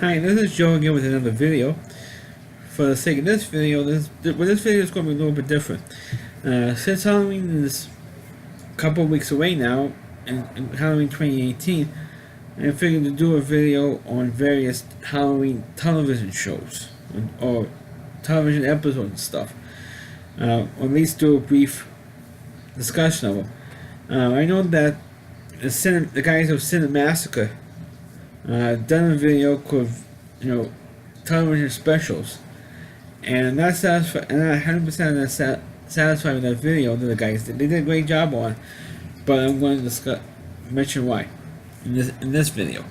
Hi, this is Joe again with another video. For the sake of this video, this video is going to be a little bit different. Since Halloween is a couple of weeks away now, and Halloween 2018, I figured to do a video on various Halloween television shows, or television episodes and stuff. Or at least do a brief discussion of them. I know that the guys of Cinemassacre done a video called, television specials, and I'm not satisfied, and I'm 100% satisfied with that video that the guys did. They did a great job on, but I'm going to mention why in this video.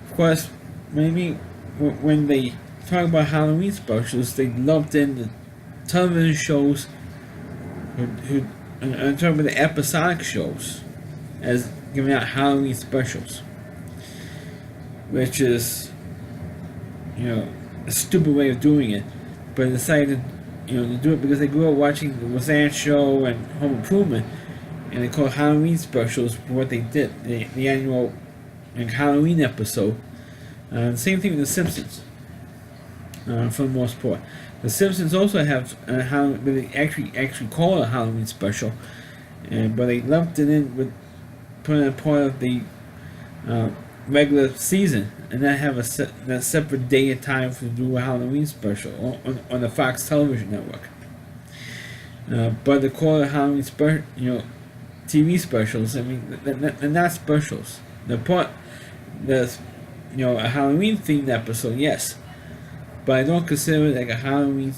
Of course, maybe when they talk about Halloween specials, they lumped in the television shows I'm talking about the episodic shows as giving out Halloween specials, which is, a stupid way of doing it, but I decided, to do it because they grew up watching the Roseanne Show and Home Improvement, and they call it Halloween specials for what they did, the annual Halloween episode. Same thing with The Simpsons, for the most part. The Simpsons also have they actually call it a Halloween special, but they lumped it in with putting it part of the regular season, and then have a separate day and time to do a Halloween special on the Fox Television Network. But they call it Halloween TV specials. I mean, they're not specials. They're a Halloween themed episode, yes, but I don't consider it like a Halloween,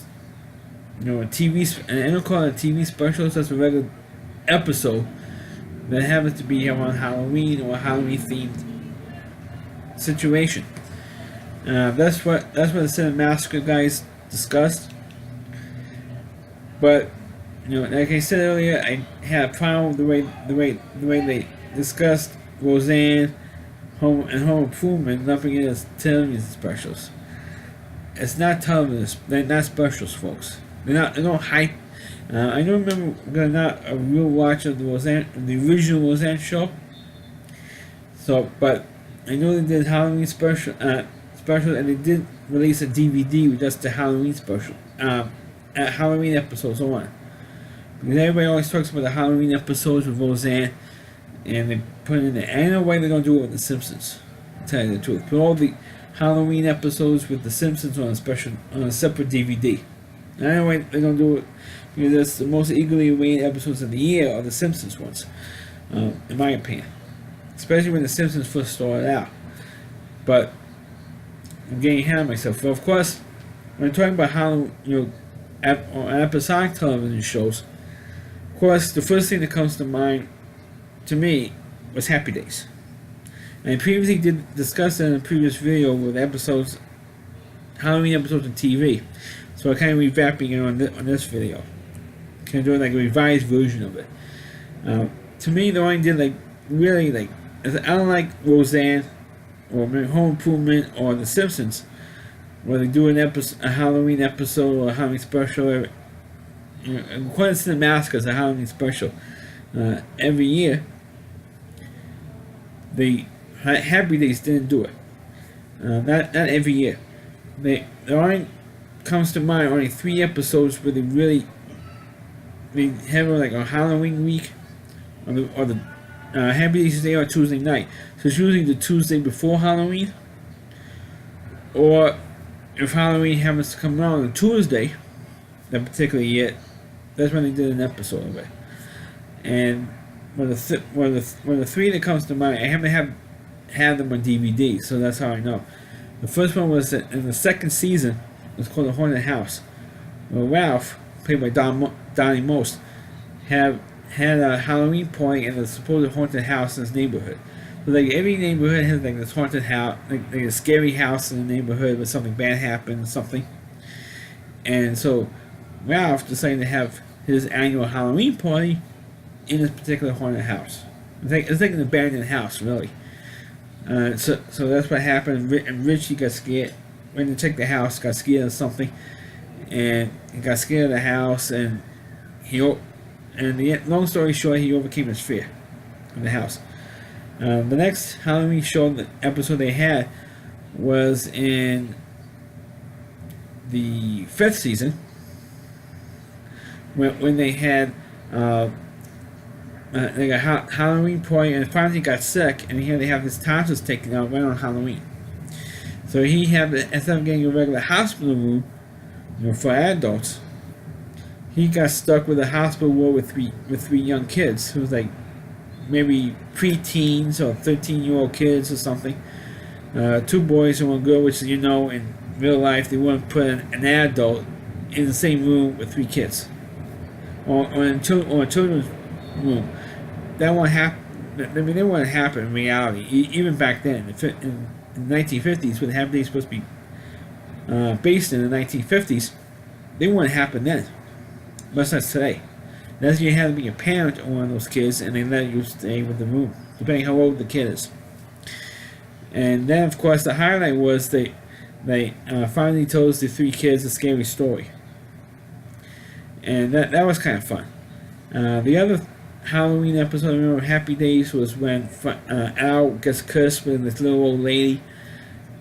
TV. And I don't call it a TV special. It's just a regular episode that happens to be around Halloween or a Halloween themed situation. That's what the Cinemassacre guys discussed. But like I said earlier, I had a problem with the way they discussed Roseanne, Home Improvement, lumping it as television specials. It's not television. They're not specials, folks. They're not hype. I don't remember not a real watcher of the original Roseanne show. So, but I know they did Halloween special, and they did release a DVD with just the Halloween special, Halloween episodes on. Because everybody always talks about the Halloween episodes with Roseanne, and they put it in there. I know why they're gonna do it with The Simpsons. To tell you the truth, put all the Halloween episodes with The Simpsons on a separate DVD. And I know why they're gonna do it, because it's the most eagerly awaited episodes of the year are The Simpsons ones, in my opinion. Especially when The Simpsons first started out. But I'm getting ahead of myself. Well, of course, when I'm talking about how episodic television shows, of course, the first thing that comes to mind to me was Happy Days. And I previously did discuss it in a previous video with Halloween episodes on TV. So I'm kind of revamping it on this video. Kind of doing like a revised version of it. To me, the only did I don't like Roseanne or Home Improvement or The Simpsons, where they do a Halloween episode or a Halloween special. According to Cinemassacre, it's a Halloween special every year. The Happy Days didn't do it. Not every year. There only comes to mind only 3 episodes where they have like a Halloween week or the Happy Days Day or Tuesday night. So it's usually the Tuesday before Halloween, or if Halloween happens to come around on Tuesday, that particular year, that's when they did an episode of it. And one of the 3 that comes to mind, I haven't had them on DVD, so that's how I know. The first one was in the second season. It was called The Haunted House, where Ralph, played by Donnie Most, had a Halloween party in the supposed haunted house in his neighborhood. So like every neighborhood has like this haunted house, like a scary house in the neighborhood where something bad happened or something. And so Ralph decided to have his annual Halloween party in this particular haunted house. It's like an abandoned house, really. So that's what happened. And Richie got scared. Went to check the house, got scared of something, and he got scared of the house, and long story short, he overcame his fear in the house. The next Halloween show, the episode they had, was in the 5th season when they had they got Halloween party, and finally got sick, and he had to have his tonsils taken out right on Halloween. So he had to, instead of getting a regular hospital room, for adults, he got stuck with a hospital ward with three young kids who was like maybe pre-teens or 13-year-old kids or something. 2 boys and 1 girl, which in real life they wouldn't put an adult in the same room with 3 kids, or a children's room. That won't happen. I mean, that wouldn't happen in reality. Even back then, in the 1950s, when Happy Days supposed to be based in the 1950s, they wouldn't happen then. Much less today. That's you had to be a parent of one of those kids, and they let you stay with the room, depending how old the kid is. And then, of course, the highlight was they finally told the 3 kids a scary story, and that was kind of fun. The other Halloween episode I remember Happy Days was when Al gets cursed with this little old lady,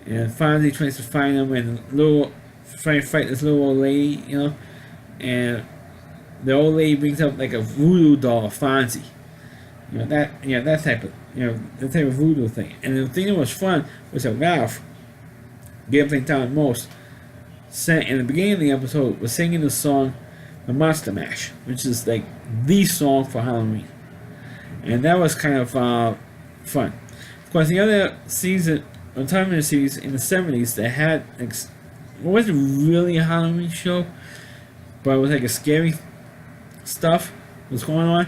and finally tries to find him and trying to fight this little old lady, and the old lady brings up like a voodoo doll, Fonzie, that type of voodoo thing. And the thing that was fun was that Ralph, Gabe Town Most, sang in the beginning of the episode was singing the song The Monster Mash, which is like the song for Halloween, and that was kind of fun. Of course, the other season, on time in the series in the 70s, they had it wasn't really a Halloween show, but it was like a scary stuff was going on.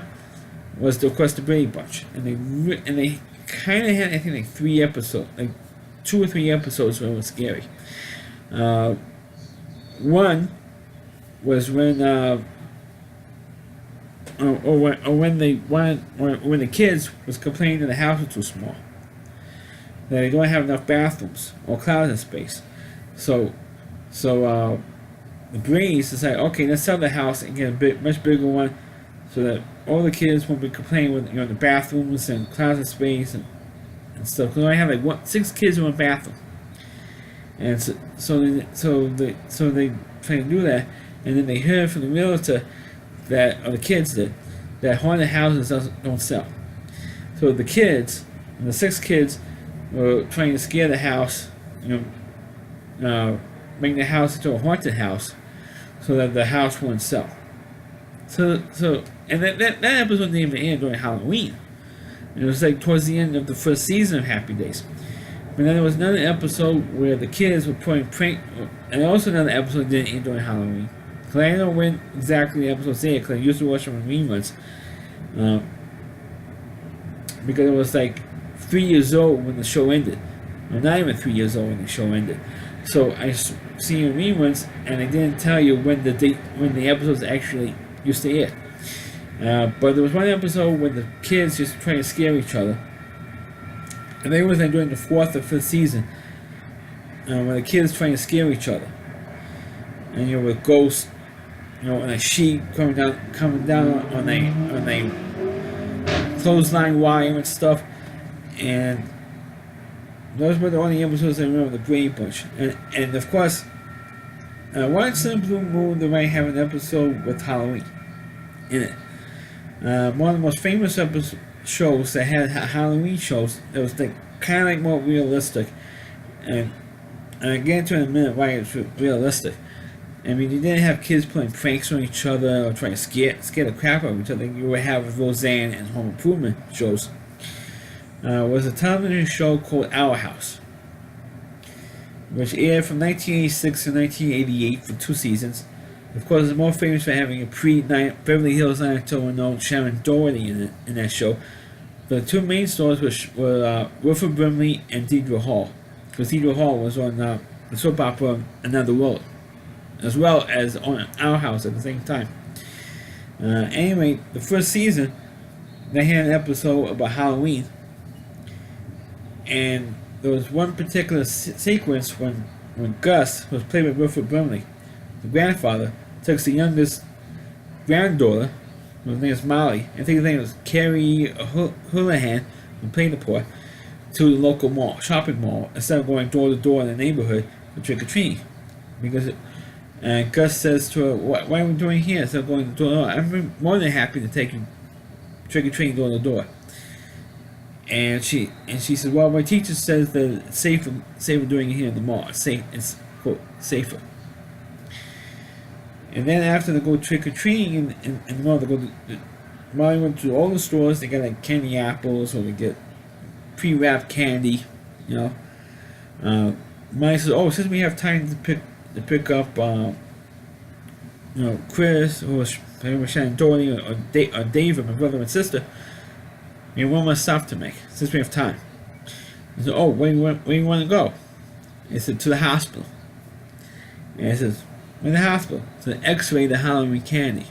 Was of course the Brady Bunch, and they kind of had, I think, like 3 episodes, like 2 or 3 episodes where it was scary. One was when when the kids was complaining that the house was too small, that they don't have enough bathrooms or closet space. So the Brady's decided, okay, let's sell the house and get a much bigger one, so that all the kids won't be complaining with the bathrooms and closet space and stuff. Because I have like 6 kids in 1 bathroom, and so they try to do that, and then they heard from the realtor or the kids that haunted houses don't sell. So the kids, the 6 kids, were trying to scare the house, make the house into a haunted house, so that the house wouldn't sell. So and that episode didn't even end during Halloween. It was like towards the end of the 1st season of Happy Days. But then there was another episode where the kids were putting prank, and also another episode didn't end during Halloween. Because I don't know when exactly the episodes ended, because I used to watch them in reruns. Because it was like 3 years old when the show ended. Well, not even 3 years old when the show ended. So I see in reruns, and they didn't tell you when the episodes actually used to air. But there was one episode when the kids just trying to scare each other, and they was during the 4th or 5th season, when the kids trying to scare each other, and with ghosts, and a sheet coming down on a clothesline wire and stuff, and those were the only episodes I remember, the Brady Bunch, and of course, Once in a Blue Moon, they might have an episode with Halloween in it. One of the most famous shows that had Halloween shows that was kind of like more realistic, and I'll get into it in a minute why it's realistic. I mean, you didn't have kids playing pranks on each other or trying to scare the crap out of each other. You would have Roseanne and Home Improvement shows. Was a television show called Our House, which aired from 1986 to 1988 for 2 seasons. Of course, it's more famous for having a pre-Beverly Hills 90210 Sharon Doherty in that show. The 2 main stars were Wilford Brimley and Deidre Hall, because Deidre Hall was on the soap opera Another World, as well as on Our House at the same time. Anyway, the 1st season, they had an episode about Halloween, and there was one particular sequence when Gus, who was played by Wilford Brimley, the grandfather, took the youngest granddaughter, whose name is Molly, I think his name was Carrie Houlihan, who played the part, to the local mall, shopping mall, instead of going door to door in the neighborhood to trick or treat. Because Gus says to her, "Why are we doing here instead of going door to door? I'm more than happy to take you trick or treating door to door." And she says, "Well, my teacher says that it's safer doing it here in the mall. It's quote safer." And then after they go trick or treating in the mall, they go to Molly went to all the stores. They get like candy apples, or they get pre-wrapped candy, you know. Molly says, "Oh, since we have time to pick up, Chris or Shannon Doherty or David, my brother and sister, we have one more stop to make since we have time." He said, "Oh, where do you want to go?" He said, "To the hospital." And he says, "In the hospital, to X-ray the Halloween candy."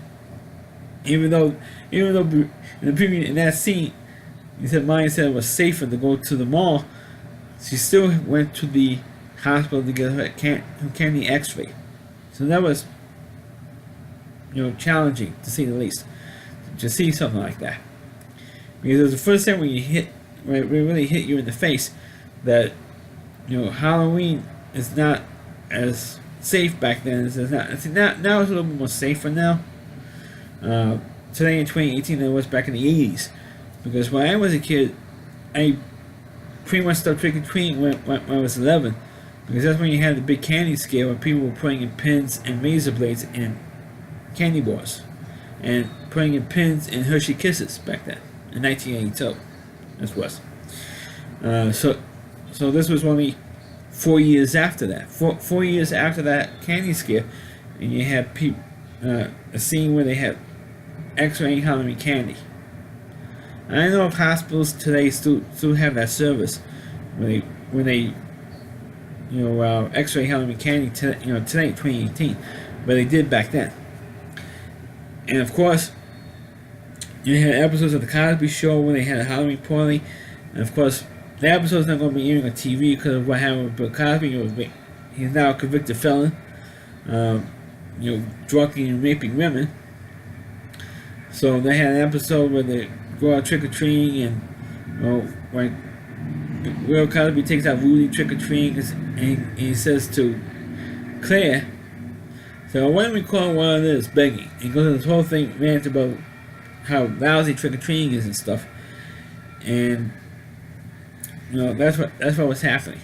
Even though in that scene, he said Maya said it was safer to go to the mall, she still went to the hospital to get her candy X-ray. So that was, challenging to say the least, to see something like that, because it was the first time when it really hit you in the face that Halloween is not as safe back then as it's not. I think now it's a little bit more safer now. Today in 2018 than it was back in the 80s. Because when I was a kid, I pretty much stopped trick or treating when I was 11. Because that's when you had the big candy scare when people were putting in pins and razor blades in candy bars. And putting in pins in Hershey Kisses back then, in 1982. This was. So this was only 4 years after that. 4 years after that candy scare, and you had a scene where they had X-raying Halloween candy. And I know hospitals today still have that service when they X-ray Halloween candy today, 2018, but they did back then. And of course, you had episodes of the Cosby Show where they had a Halloween party, and of course, the episode's not going to be airing on TV because of what happened with Bill Cosby. He's now a convicted felon, drugging and raping women. So they had an episode where they go out trick or treating, and when Bill Cosby takes out Rudy trick or treating, and he says to Claire, "So why don't we call one of this begging?" He goes into this whole thing, rant about how lousy trick or treating is and stuff, and that's what was happening.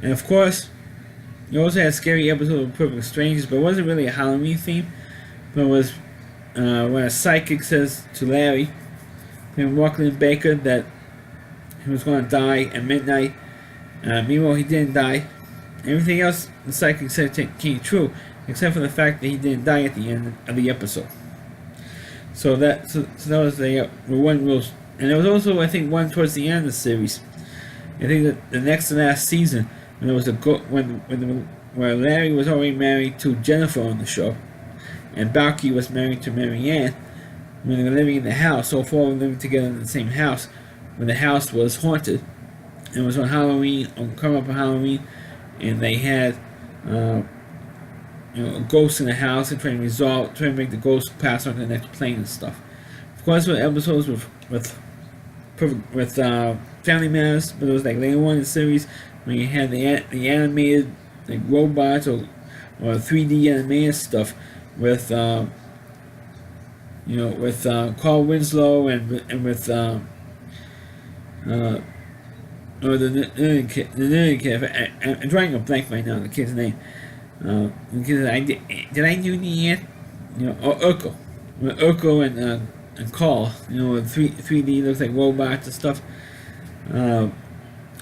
And of course, you also had a scary episode of Perfect Strangers, but it wasn't really a Halloween theme, but it was when a psychic says to Larry, named Rockland Baker, that he was going to die at midnight. Meanwhile, he didn't die. Everything else the psychic said came true, except for the fact that he didn't die at the end of the episode. So that was the one real, and there was also, I think, one towards the end of the series. I think that the next to last season, when there was where Larry was already married to Jennifer on the show, and Balky was married to Marianne, when they were living in the house. All four were living together in the same house, when the house was haunted. It was on Halloween, coming up on Halloween, and they had a ghost in the house and trying to make the ghost pass on to the next plane and stuff. Of course, there were episodes with Family Matters, but it was like later on in the series when you had the animated like robots or 3D animated stuff with Carl Winslow and with the kid. I'm drawing a blank right now on the kid's name. Because did I do the yet? Urkel and Carl. 3D looks like robots and stuff. And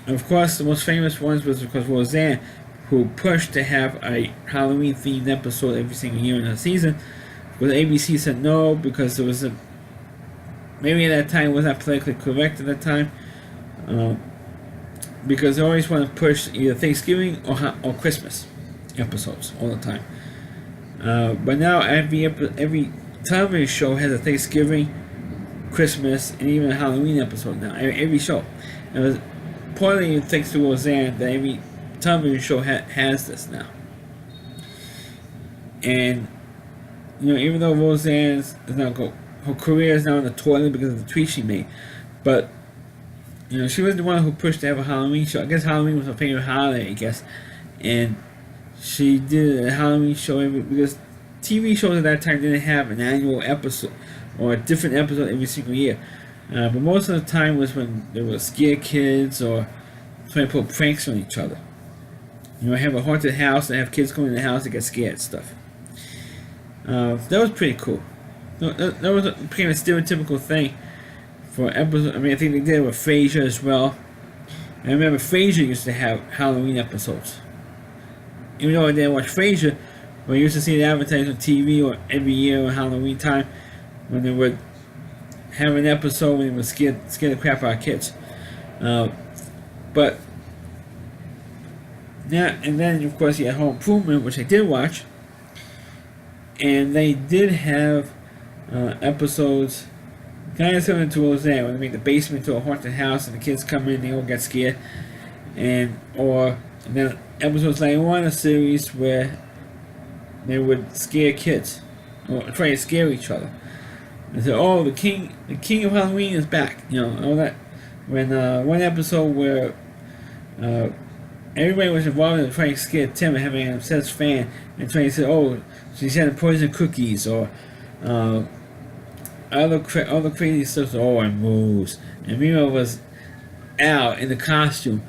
of course, the most famous ones was because Roseanne, who pushed to have a Halloween themed episode every single year in the season. But ABC said no because there was maybe at that time it was not politically correct at that time. Because they always want to push either Thanksgiving or Christmas episodes all the time. But now every television show has a Thanksgiving, Christmas, and even a Halloween episode now. Every show. It was partly thanks to Roseanne that every television show has this now. And even though Roseanne is now her career is now in the toilet because of the tweet she made, but she was the one who pushed to have a Halloween show. I guess Halloween was her favorite holiday, I guess. And she did a Halloween show because TV shows at that time didn't have an annual episode or a different episode every single year. But most of the time was when they were scare kids or trying to put pranks on each other. Have a haunted house and have kids go in the house to get scared and stuff. That was pretty cool. That was became a stereotypical thing for episodes. I mean, I think they did it with Frasier as well. I remember Frasier used to have Halloween episodes. Even though I didn't watch Frasier, but I used to see the advertised on TV or every year on Halloween time when they would have an episode when they would scare the crap out of kids. But yeah, and then of course you had Home Improvement, which I did watch, and they did have episodes kind of similar to Roseanne, when they make the basement to a haunted house and the kids come in, they all get scared, and then episodes like on a series where they would scare kids or try to scare each other. And say, "Oh, the king of Halloween is back," all that. When one episode where everybody was involved in trying to scare Tim and having an obsessed fan and trying to say, "Oh, she's had poison cookies," or other crazy stuff. "Oh, and Rose," and Mima was Al in the costume.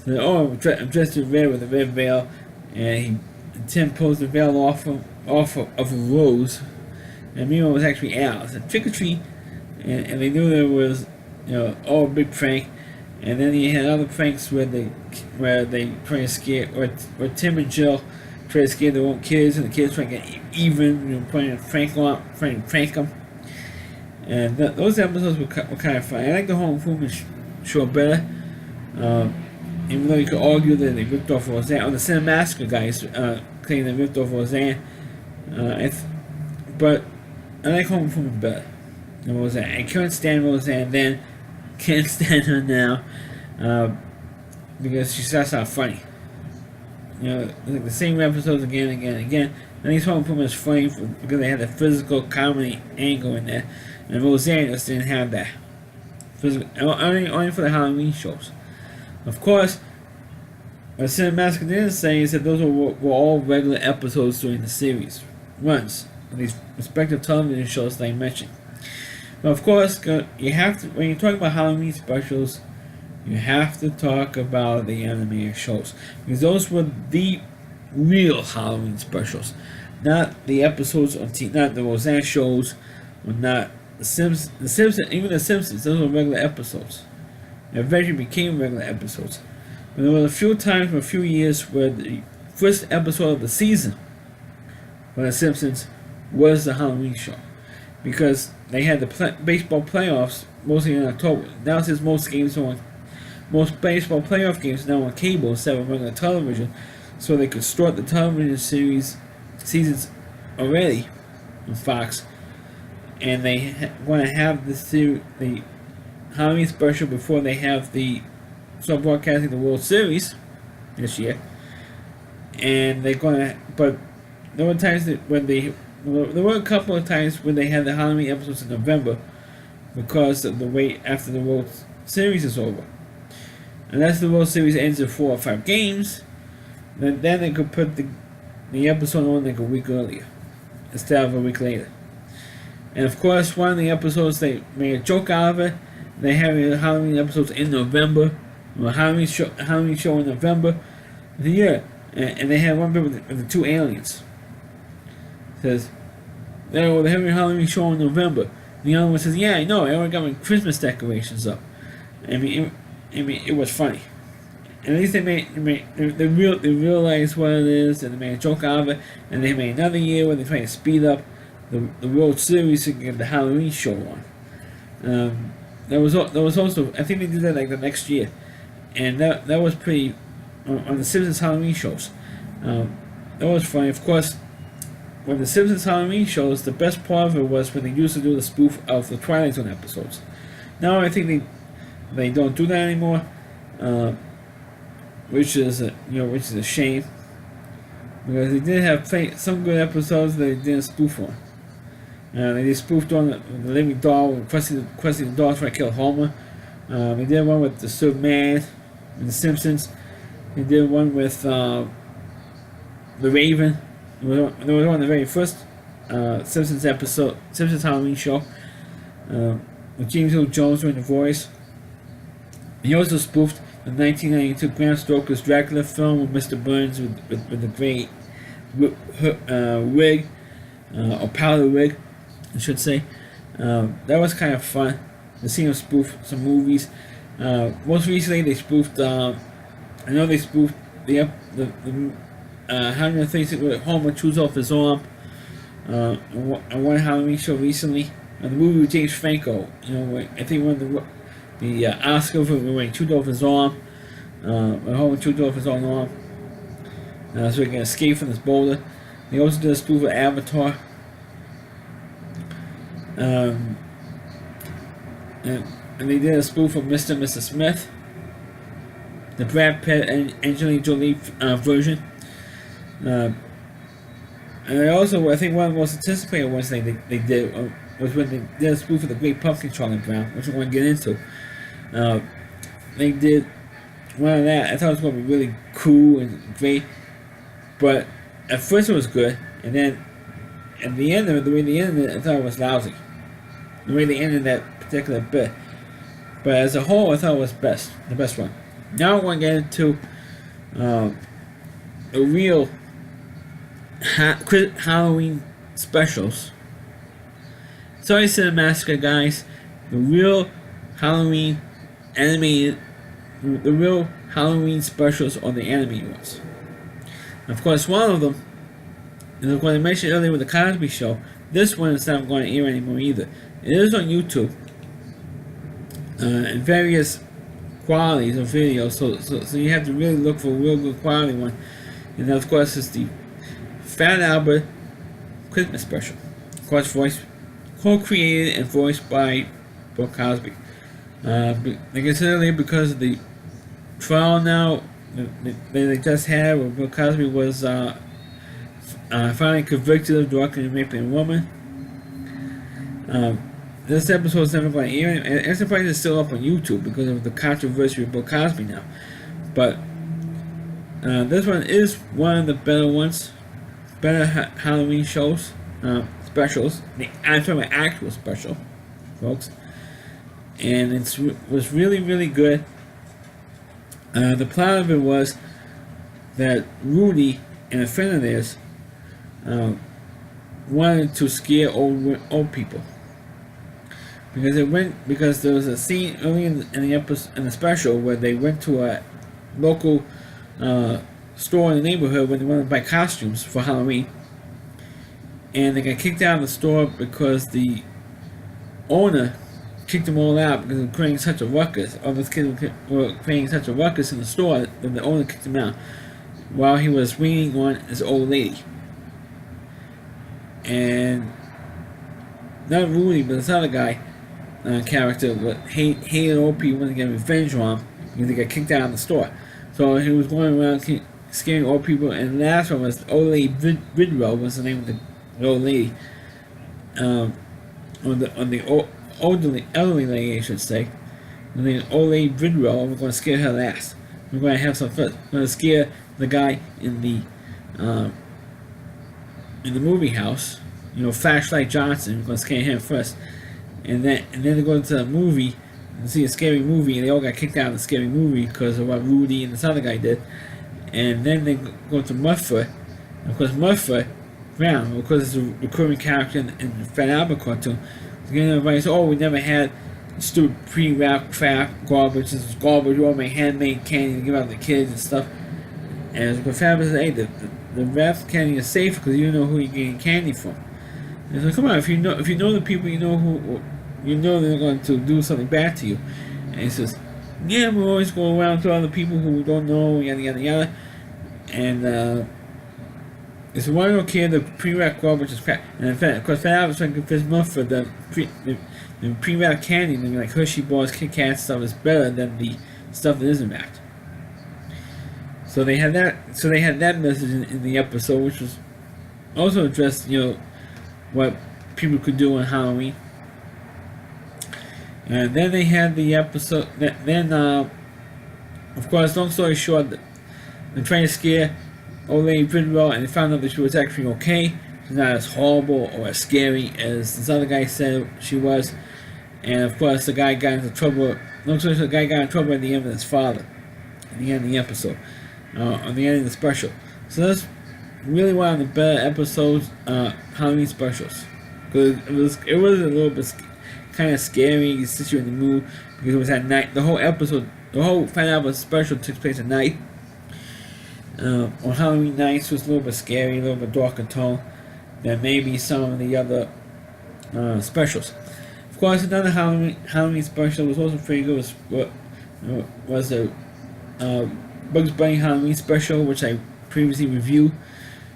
So, "Oh, I'm dressed in red with a red veil," and Tim pulls the veil off of a rose, and Mima was actually Al. It's a trick or treat, and they knew there was, all a big prank. And then you had other pranks where they try to scare, or Tim and Jill try to scare their own kids, and the kids try to get even, trying to prank them. And those episodes were kind of fun. I like the Home Improvement show better, even though you could argue that they ripped off Roseanne. On the Cinemassacre guys claim they ripped off Roseanne, but I like Home Improvement better than Roseanne. I couldn't stand Roseanne then, can't stand her now, because she starts out funny. Like the same episodes again and again and again. And these Home Improvement is funny because they had the physical comedy angle in there, and Roseanne just didn't have that. Only for the Halloween shows. Of course, what Cinemassacre didn't say is that those were all regular episodes during the series runs of these respective television shows that I mentioned. But of course, you have to, when you're talking about Halloween specials, you have to talk about the animated shows, because those were the real Halloween specials, not the episodes on TV, not the Roseanne shows, or not the Simpsons. Even the Simpsons, those were regular episodes. They eventually became regular episodes. But there were a few times for a few years where the first episode of the season for the Simpsons was the Halloween show, because they had the baseball playoffs mostly in October. Now since most baseball playoff games now on cable instead of regular television, so they could start the television seasons already on Fox, and they want to have the Halloween special before they have start broadcasting the World Series this year. And they're gonna, but there were times there were a couple of times when they had the Halloween episodes in November because of the wait after the World Series is over. Unless the World Series ends in 4 or 5 games, then they could put the episode on like a week earlier instead of a week later. And of course, one of the episodes they made a joke out of it. They have Halloween episodes in November, or Halloween show in November. Yeah, and they have one bit with the 2 aliens. It says, they're having a Halloween show in November. The other one says, "Yeah, I know. I already got my Christmas decorations up." I mean, it was funny. At least they realized what it is, and they made a joke out of it. And they made another year where they're trying to speed up the World Series to get the Halloween show on. There was also, I think they did that like the next year, and that was pretty on the Simpsons Halloween shows. That was funny. Of course, when the Simpsons Halloween shows, the best part of it was when they used to do the spoof of the Twilight Zone episodes. Now I think they don't do that anymore, which is a shame, because they did have some good episodes that they didn't spoof on. They spoofed on the Living Doll when Krusty the Doll trying to kill Homer. They did one with the Superman and the Simpsons. They did one with the Raven. There was one of the very first Simpsons episode, Simpsons Halloween show, with James Earl Jones doing the voice. He also spoofed the 1992 Bram Stoker's Dracula film with Mr. Burns with the great wig, or powder wig, I should say. That was kind of fun to see him spoof some movies. Most recently, they spoofed. I know they spoofed the 136 with Homer chews off his arm. On one Halloween show recently, the movie with James Franco. I think one of the Oscar for when he chewed off his arm. When Homer chewed off his own arm, so he can escape from this boulder. They also did a spoof of Avatar. And they did a spoof of Mr. and Mrs. Smith, the Brad Pitt and Angelina Jolie version. And I think one of the most anticipated ones they did was when they did a spoof of the Great Pumpkin, Charlie Brown, which I want to get into. They did one of that. I thought it was going to be really cool and great, but at first it was good, and then at the end of it, the way they ended it, I thought it was lousy. The way they ended that particular bit. But as a whole, I thought it was the best one. Now I want to get into the real Halloween specials. Sorry, Cinemassacre guys. The real Halloween animated, the real Halloween specials are the animated ones. Of course, one of them, as I was going to mention earlier with the Cosby Show, this one is not going to air anymore either. It is on YouTube in various qualities of videos, so you have to really look for a real good quality one. And of course, it's the Fat Albert Christmas Special. Of course, co-created and voiced by Bill Cosby. Like I said earlier, because of the trial now that they just had, where Bill Cosby was finally convicted of drugging and raping a woman. This episode is never going to air, and I'm surprised it's still up on YouTube because of the controversy with Bill Cosby now. But this one is one of the better ones, better Halloween shows, specials. I'm talking about actual special, folks. And it was really, really good. The plot of it was that Rudy and a friend of theirs wanted to scare old people, because there was a scene early in the episode, in the special, where they went to a local store in the neighborhood when they wanted to buy costumes for Halloween, and they got kicked out of the store because the owner kicked them all out because they were creating such a ruckus. All those kids were creating such a ruckus in the store that the owner kicked them out while he was waiting on his old lady. And not Rudy, but this other guy, character, but hated old people, wanted to get revenge on him because they got kicked out of the store. So he was going around scaring old people, and the last one was Old Lady Bridwell, was the name of the old lady. On the elderly lady, I should say. And then Old Lady Bridwell, we're going to scare her last. We're going to have some fun. We're going to scare the guy in the movie house, Flashlight Johnson. We're going to scare him first, and then they go into the movie and see a scary movie, and they all got kicked out of the scary movie because of what Rudy and this other guy did. And then they go to Mudfoot, and of course Mudfoot Brown, because it's a recurring character in the Fat Albert cartoon. Again, everybody says, "Oh, we never had stupid pre-wrapped crap, garbage. This is garbage. We all make handmade candy to give out to the kids and stuff." And the Fat Albert says, "Hey, the wrapped candy is safe because you know who you're getting candy from." And so, come on, if you know the people, you know they're going to do something bad to you. And he says, "Yeah, we always go around to other people who don't know, yada yada yada." And it's why I don't care, the pre-wrapped garbage is crap. And in fact, of course, Fat Albert's trying to convince Muff for the pre-wrapped candy, like Hershey bars, Kit Kat stuff, is better than the stuff that isn't wrapped. So they had that. So they had that message in the episode, which was also addressed, what people could do on Halloween. And then they had the episode. Then, of course, long story short, they're trying to scare old lady Bridwell, and they found out that she was actually okay. She's not as horrible or as scary as this other guy said she was. And of course, the guy got into trouble. Long story short, the guy got in trouble at the end with his father. At the end of the episode, on the end of the special. So that's really one of the better episodes, Halloween specials. Because it was a little bit kind of scary. It sets you in the mood because it was at night. The whole episode, the whole final special took place at night. On Halloween nights was a little bit scary, a little bit darker tone than maybe some of the other specials. Of course, another Halloween special was also pretty good. Was the Bugs Bunny Halloween special, which I previously reviewed.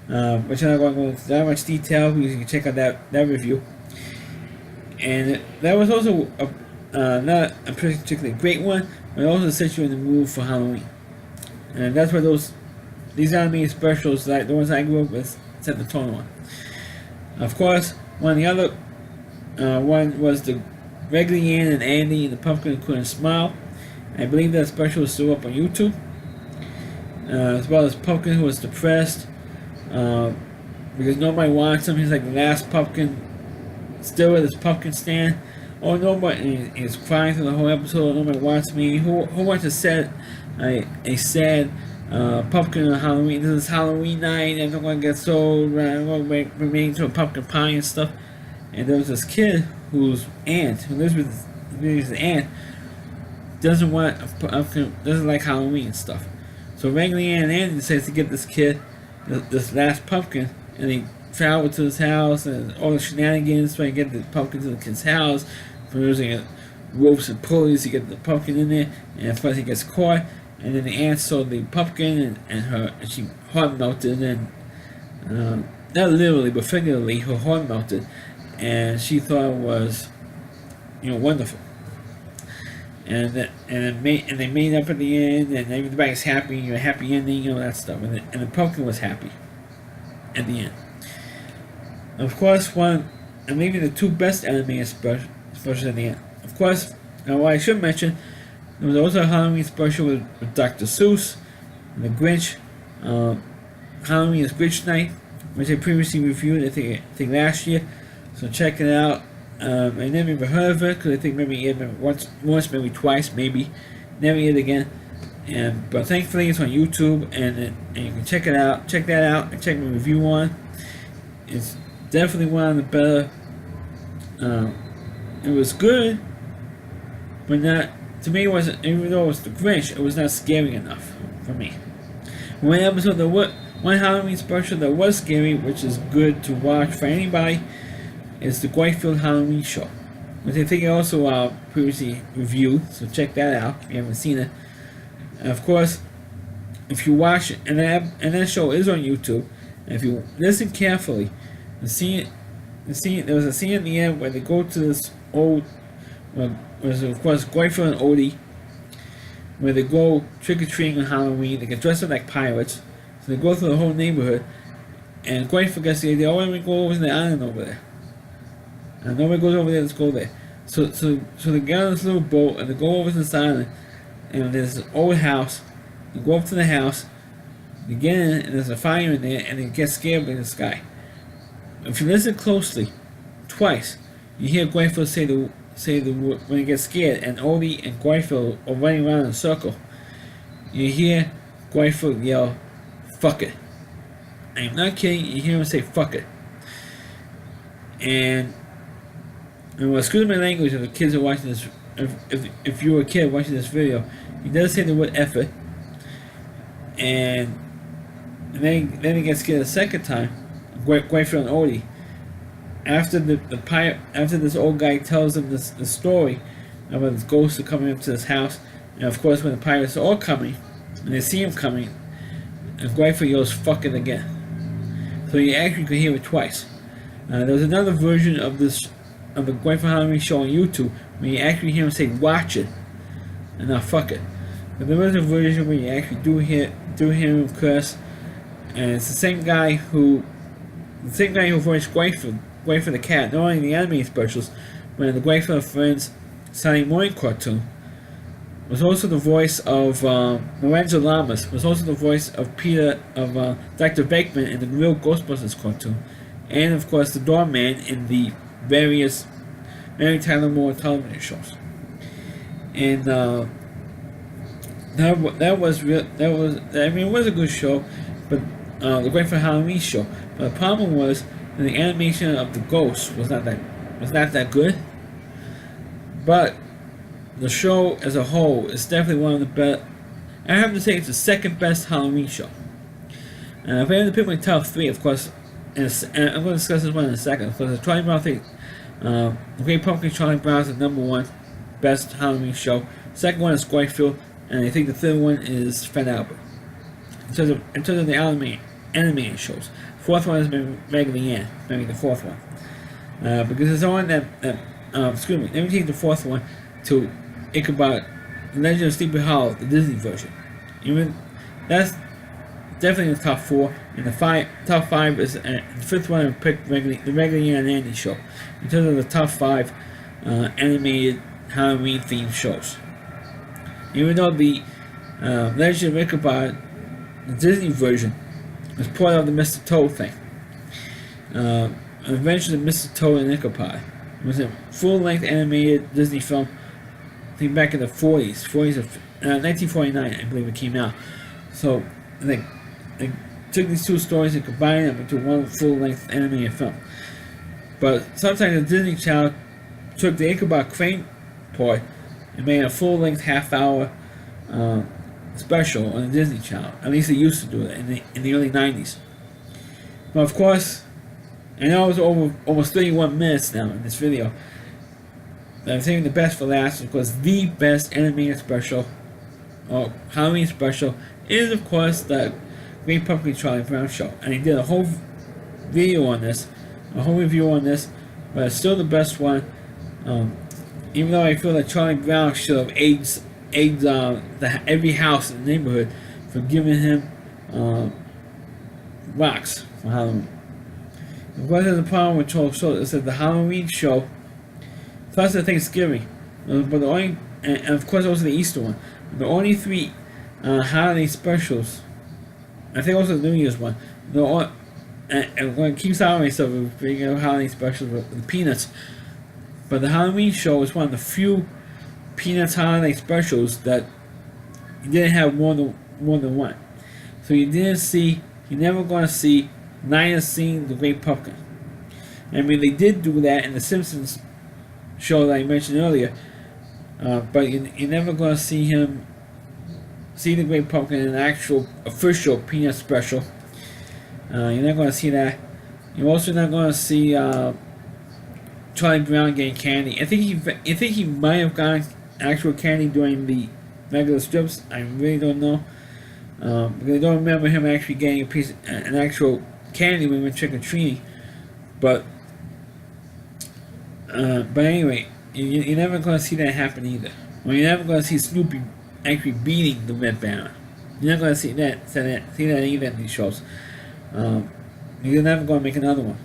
Which I'm not going to go into that much detail because you can check out that review. And that was also not a particularly great one, but it also sets you in the mood for Halloween. And that's where these animated specials, like the ones I grew up with, set the tone on. Of course, one of the other one was the Raggedy Ann and Andy and the Pumpkin Who Couldn't Smile. I believe that special is still up on YouTube. As well as Pumpkin Who Was Depressed. Because nobody wants him. He's like the last pumpkin still at his pumpkin stand. Oh, nobody is crying through the whole episode. Nobody wants me. Who wants a sad pumpkin on Halloween? This is Halloween night, and I'm going to get sold. I'm going to remain to a pumpkin pie and stuff. And there was this kid whose aunt, who lives with his aunt, doesn't want a pumpkin, doesn't like Halloween and stuff. So Raggedy Ann and Andy decides to get this kid this last pumpkin, and they travel to his house and all the shenanigans trying to get the pumpkin to the kid's house, from using ropes and pulleys to get the pumpkin in there, and of course he gets caught, and then the aunt saw the pumpkin and she heart melted, and not literally but figuratively her heart melted, and she thought it was wonderful. And they made up at the end, and everybody's happy, a happy ending, that stuff. And the pumpkin was happy at the end. Of course, and maybe the two best animated specials at the end. Of course, what I should mention, there was also a Halloween special with Dr. Seuss and the Grinch. Halloween is Grinch Night, which I previously reviewed, I think last year. So check it out. I never even heard of it because I think maybe once, maybe twice, maybe never yet again. But thankfully it's on YouTube, and you can check it out. Check that out and check my review on. It's definitely one of the better. It was good, but not to me. It wasn't, even though it was the Grinch, it was not scary enough for me. One Halloween special that was scary, which is good to watch for anybody, is the Garfield Halloween Show, which I think I also previously reviewed, so check that out if you haven't seen it. And of course, if you watch it, and that show is on YouTube, and if you listen carefully, there was a scene at the end where they go to this old, was of course Garfield and Odie, where they go trick-or-treating on Halloween. They get dressed up like pirates, so they go through the whole neighborhood, and Garfield gets the idea, oh, let me go over to the island over there. And nobody goes over there, let's go there. So they get on this little boat, and they go over to this island, and there's this old house. They go up to the house, they get in, and there's a fire in there, and they get scared by this guy. If you listen closely, twice, you hear Garfield say the when he gets scared, and Odie and Garfield are running around in a circle. You hear Garfield yell, "Fuck it." I'm not kidding, you hear him say, "Fuck it." And excuse my language if the kids are watching this, if you were a kid watching this video, he does say the word effort, and then he gets scared a second time, Garfield and Odie. After after this old guy tells him the story about this ghost coming up to this house, and of course when the pirates are all coming, and they see him coming, and Garfield yells, "Fuck it" again. So you actually could hear it twice. There was another version of the Garfield Halloween Show on YouTube where you actually hear him say "watch it" and not "fuck it." But there was a version where you actually do hear him curse, and it's the same guy who voiced Garfield the cat, not only in the anime specials, but in the Garfield Friends Saturday morning cartoon, was also the voice of Lorenzo Lamas, was also the voice of Dr. Beckman in the real Ghostbusters cartoon, and of course the Doorman in the various Mary Tyler Moore television shows. And that was it was a good show, but the Great for Halloween show. But the problem was that the animation of the ghosts was not that good. But the show as a whole is definitely one of the best. I have to say it's the second best Halloween show. If I had to pick my top three, of course, and I'm going to discuss this one in a second. Of course, the Charlie Brown thing, the Great Pumpkin Charlie Brown is the number one best Halloween show. Second one is Garfield, and I think the third one is Fat Albert. In terms of the animated shows, fourth one is Raggedy Ann, maybe the fourth one, because it's the one that excuse me, let me take the fourth one to Ichabod, Legend of Sleepy Hollow, the Disney version. Even that's definitely in the top four. And the top five is the fifth one I picked the Raggedy Ann and Andy show. In terms of the top five animated Halloween themed shows. Even though the Legend of Ichabod, the Disney version, was part of the Mr. Toad thing. Adventures of Mr. Toad and Ichabod. It was a full-length animated Disney film, I think back in the 40s of 1949, I believe it came out. So they took these two stories and combined them into one full-length animated film. But sometimes the Disney Channel took the Ichabod Crane part and made a full-length half-hour special on the Disney Channel. At least they used to do it in the early 90s. But of course, I know it's over almost 31 minutes now in this video. I'm saving the best for last because the best animated special, or Halloween special, is of course the Great Pumpkin Charlie Brown show. And I did a whole video on this, a whole review on this, but it's still the best one. Even though I feel that Charlie Brown should have aged every house in the neighborhood for giving him rocks for Halloween. Of course, there's a problem with Charles Schultz. It said the Halloween show, plus the Thanksgiving, but the only, and of course also the Easter one. The only three holiday specials, I think also the New Year's one. And I'm going to keep silent myself with bringing up holiday specials with the Peanuts. But the Halloween show is one of the few Peanuts holiday specials that you didn't have more than one. So you're never going to see Linus sing the Great Pumpkin. I mean, they did do that in the Simpsons show that I mentioned earlier, but you're never going to see him see the Great Pumpkin in an actual official Peanut special. You're not going to see that. You're also not going to see Charlie Brown getting candy. I think he might have gotten actual candy during the regular strips. I really don't know, because I don't remember him actually getting an actual candy when we went trick or treating. But anyway, you're never going to see that happen either. Or you're never going to see Snoopy actually beating the Red Baron. You're not going to see that either in these shows. You're never going to make another one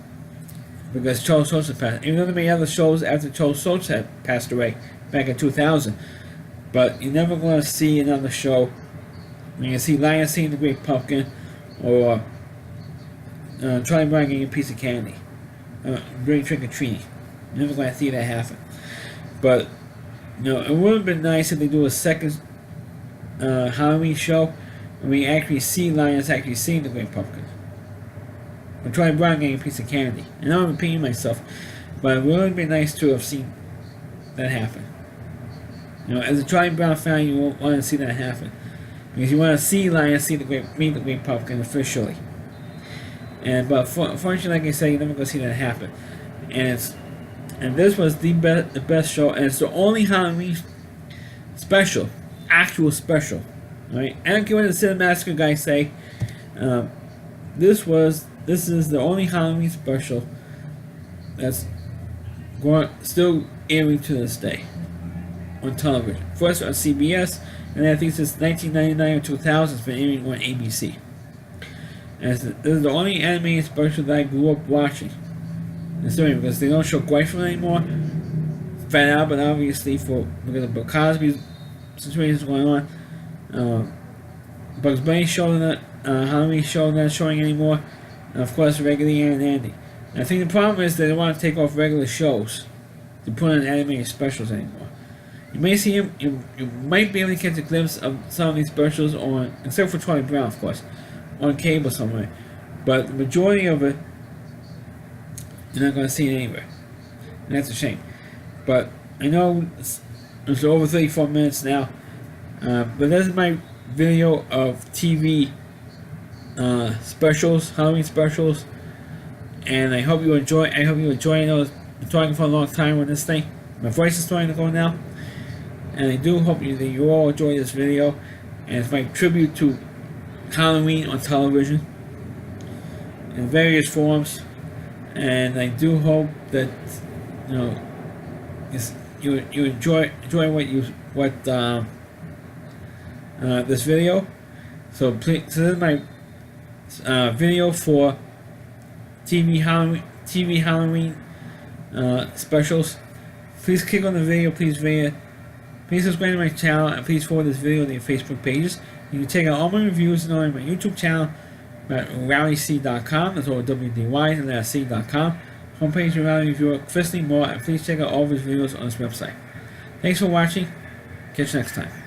because Charles Schultz had passed. Even though there made other shows after Charles Schultz had passed away back in 2000, but you're never going to see another show. You can see Linus seeing the Great Pumpkin, or Charlie Brown getting a piece of candy during trick or treating. You're never going to see that happen. But it would have been nice if they do a second Halloween show and we actually see Linus actually seeing the Great Pumpkin, or Charlie Brown getting a piece of candy. And I'm repeating myself, but it would have been nice to have seen that happen. As a Charlie Brown fan, you want to see that happen because you want to see Linus meet the Great Pumpkin officially. But unfortunately, like I said, you're never going to see that happen. And this was the best show, and it's the only Halloween special, actual special. Right? I don't care what the Cinemassacre guys say. This is the only Halloween special that's still airing to this day on television. First on CBS, and I think since 1999 or 2000 it's been airing on ABC. And this is the only animated special that I grew up watching. Because they don't show Garfield anymore. Fat Albert, obviously, because of Bill Cosby's situations going on. Bugs Bunny show not, Halloween show not showing anymore, and of course regular Ann and Andy. And I think the problem is they don't want to take off regular shows to put on animated specials anymore. You may see him, you might be able to catch a glimpse of some of these specials on, except for Charlie Brown, of course, on cable somewhere. But the majority of it, you're not going to see it anywhere. And that's a shame. But I know it's over 34 minutes now. But this is my video of TV specials, Halloween specials. And I hope you enjoy. I hope you enjoy those. I'm talking for a long time on this thing. My voice is starting to go now. And I do hope that you all enjoy this video. And it's my tribute to Halloween on television in various forms. And I do hope that you enjoy what this video. So please, so this is my video for TV Halloween specials. Please click on the video. Please subscribe to my channel, and please forward this video to your Facebook pages. You can check out all my reviews and on my YouTube channel at rowdyc.com. That's over WDY and that's C.com. Homepage of Rowdy Reviewer, Chris Lee Moore, and please check out all of his videos on this website. Thanks for watching. Catch you next time.